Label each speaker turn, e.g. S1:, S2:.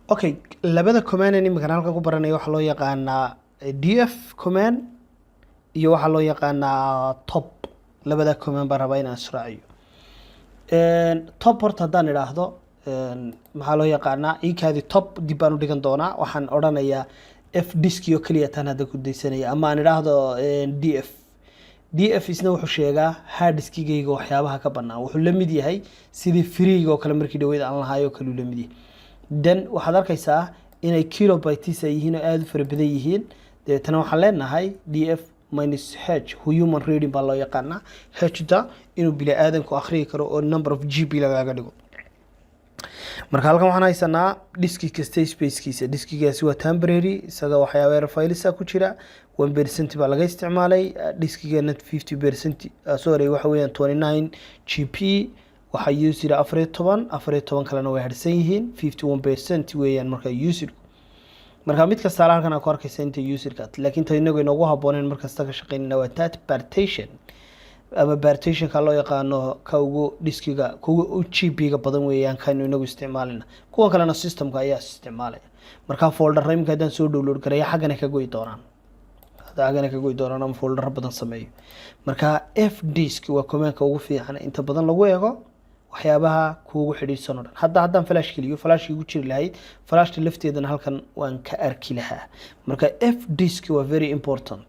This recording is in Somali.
S1: okay labada command in imika halkan ku baranayo waxa loo yaqaanaa df command iyo waxa loo yaqaanaa top labada command baan rabaa inaan israaciyo top horta haddaan idhaahdo maxaa loo yaqaanaa ikaadi top dib baan u dhigan doonaa waxaan odhanayaa f disk iyo kaliya tan hadda ku daysanaya ama aan idhaahdo df isna wuxuu sheegaa hard diskigayga waxyaabaha ka bannaan wuxuu la mid yahay sidii freega oo kale markii dhaweyd aan lahaayoo kale uu la mid yahay then waxaad arkaysaa inay kilobytes ay yihiin oo aada u fara badan yihiin dabeetana waxaan leenahay df minus h human reading baa loo yaqaanaa hda inuu bini aadanku akhriyi karo oo number of gb lagaga dhigo marka halkan waxaan haysanaa diski kasta spacekiisa diskigaasi waa temporary isaga waxyaaba yar faylisa ku jira 1% baa laga isticmaalay diskigana 50% sorry waxa weeyaan 29 gb waxa user 14 kalena way harsan yihiin 51% weeyaan marka user marka mid kasta halkan ku arkaysa inta user-ka laakiin tan inagu inoogu habooneen markasta ka shaqeynayna waa that partition ama partition ka loo yaqaano ka ugu diskiga kuwa u GB-ga badan weeyaan kan inagu isticmaalina kuwa kalena systemka ayaa isticmaalaya marka folder imka hadaan soo download gareeyo xagana ka go'i doonaan xagana ka go'i doonaan ama folder badan sameeyo marka f disk waa command-ka ugu fiican inta badan lagu eego waxyaabaha kuugu xidhiidhsan oo dhan haddaan flash kaliyo flash igu jiri lahayd flashta lafteedana halkan waan ka arki lahaa marka f disk waa very important